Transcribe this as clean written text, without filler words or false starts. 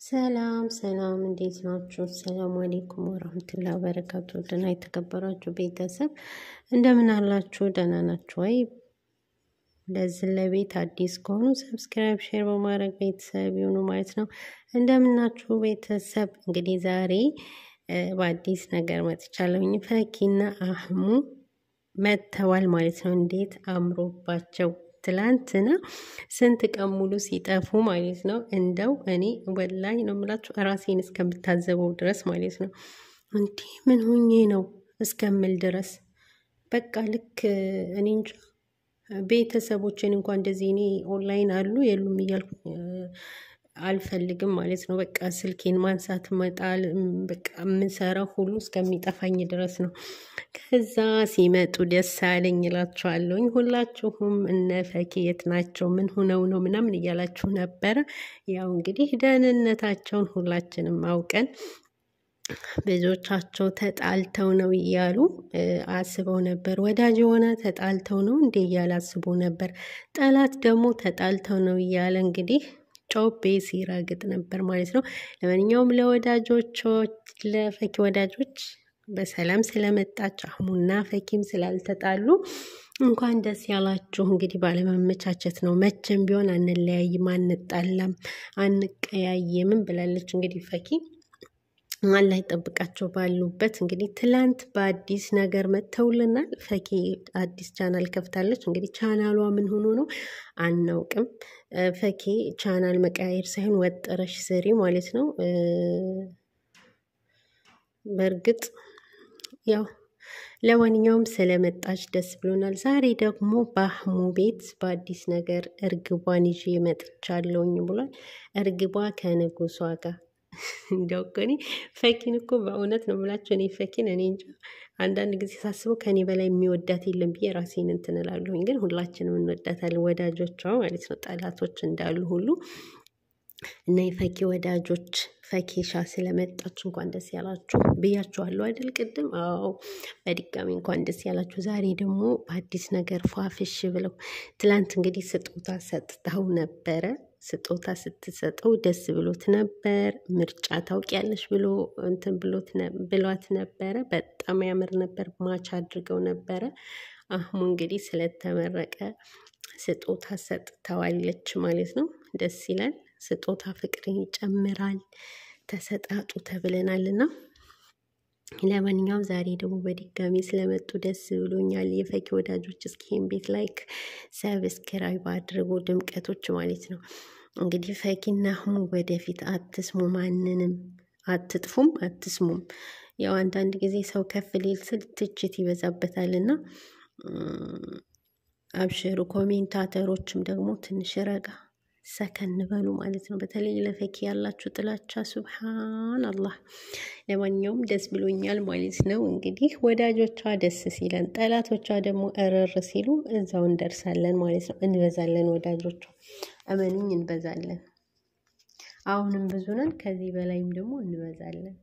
ሰላም ሰላም እንዴት ናችሁ? ሰላም አለይኩም ወራህመቱላሂ ወበረካቱ። ደህና የተከበራችሁ ቤተሰብ እንደምን አላችሁ? ደህና ናችሁ ወይ? ለዚህ ለቤት አዲስ ከሆኑ ሰብስክራይብ፣ ሼር በማድረግ ቤተሰብ ይሁኑ ማለት ነው። እንደምን ናችሁ ቤተሰብ? እንግዲህ ዛሬ በአዲስ ነገር መጥቻለሁኝ። ፈኪና አህሙ መተዋል ማለት ነው። እንዴት አምሮባቸው ትላንትና ስንት ቀን ሙሉ ሲጠፉ ማለት ነው። እንደው እኔ ወላሂ ነው የምላችሁ ራሴን እስከምታዘበው ድረስ ማለት ነው። እንዴ ምን ሆኜ ነው እስከምል ድረስ በቃ ልክ እኔ እንጃ ቤተሰቦችን እንኳን እንደዚህ እኔ ኦንላይን አሉ የሉም እያልኩ አልፈልግም ማለት ነው። በቃ ስልኬን ማንሳት መጣል በቃ የምሰራው ሁሉ እስከሚጠፋኝ ድረስ ነው። ከዛ ሲመጡ ደስ አለኝ እላችኋለሁኝ። ሁላችሁም እነ ፈኪ የት ናቸው? ምን ሆነው ነው ምናምን እያላችሁ ነበረ። ያው እንግዲህ ደህንነታቸውን ሁላችንም አውቀን ብዙዎቻቸው ተጣልተው ነው እያሉ አስበው ነበር። ወዳጅ የሆነ ተጣልተው ነው እንዴ እያለ አስቦ ነበር። ጠላት ደግሞ ተጣልተው ነው እያለ እንግዲህ ጮቤ ሲረግጥ ነበር ማለት ነው። ለማንኛውም ለወዳጆች ለፈኪ ወዳጆች በሰላም ስለመጣች አህሙና ፈኪም ስላልተጣሉ እንኳን ደስ ያላችሁ። እንግዲህ ባለመመቻቸት ነው። መቼም ቢሆን አንለያይም፣ አንጣላም፣ አንቀያየምም ብላለች። እንግዲህ ፈኪ አላህ ይጠብቃቸው ባሉበት። እንግዲህ ትላንት በአዲስ ነገር መተውልናል። ፈኪ አዲስ ቻናል ከፍታለች። እንግዲህ ቻናሏ ምን ሆኖ ነው አናውቅም። ፈኪ ቻናል መቀያየር ሳይሆን ወጥረሽ ስሪ ማለት ነው። በእርግጥ ያው ለማንኛውም ስለመጣች ደስ ብሎናል። ዛሬ ደግሞ በአህሙ ቤት በአዲስ ነገር እርግቧን ይዤ መጥቻለሁኝ ብሏል። እርግቧ ከንጉሷ ጋር እንደው እኮ እኔ ፈኪን እኮ በእውነት ነው የምላቸው። እኔ ፈኪን እኔ እንጃ አንዳንድ ጊዜ ሳስበው ከኔ በላይ የሚወዳት የለም ብዬ ራሴን እንትን እላለሁኝ። ግን ሁላችንም እንወዳታለን፣ ወዳጆቿ ማለት ነው። ጠላቶች እንዳሉ ሁሉ እና የፈኪ ወዳጆች ፈኪሻ ስለመጣች እንኳን ደስ ያላችሁ ብያችኋለሁ አይደል ቅድም? አዎ በድጋሚ እንኳን ደስ ያላችሁ። ዛሬ ደግሞ በአዲስ ነገር ፏፍሽ ብለው ትላንት እንግዲህ ስጦታ ሰጥተው ነበረ። ስጦታ ስትሰጠው ደስ ብሎት ነበር። ምርጫ ታውቂያለሽ ብሎ እንትን ብሏት ነበረ። በጣም ያምር ነበር። ማች አድርገው ነበረ። አህሙ እንግዲህ ስለተመረቀ ስጦታ ሰጥተዋለች ማለት ነው። ደስ ይላል። ስጦታ ፍቅርን ይጨምራል። ተሰጣጡ ተብለናልና ለማንኛውም ዛሬ ደግሞ በድጋሚ ስለመጡ ደስ ብሎኛል። የፈኪ ወዳጆች እስኪ ይሄን ቤት ላይክ ሰብስክራይብ አድርጉ። ድምቀቶች ማለት ነው። እንግዲህ ፈኪና አህሙ ወደፊት አትስሙ፣ ማንንም አትጥፉም፣ አትስሙም። ያው አንዳንድ ጊዜ ሰው ከፍ ሊል ስል ትችት ይበዛበታልና አብሽሩ። ኮሜንታተሮችም ደግሞ ትንሽ ረጋ ሰከን በሉ ማለት ነው። በተለይ ለፈኪ ያላችሁ ጥላቻ ሱብሃን አላህ። ለማንኛውም ደስ ብሎኛል ማለት ነው። እንግዲህ ወዳጆቿ ደስ ሲለን፣ ጠላቶቿ ደግሞ እርር ሲሉ እዛው እንደርሳለን ማለት ነው። እንበዛለን፣ ወዳጆቿ እመኑኝ እንበዛለን። አሁንም ብዙ ነን፣ ከዚህ በላይም ደግሞ እንበዛለን።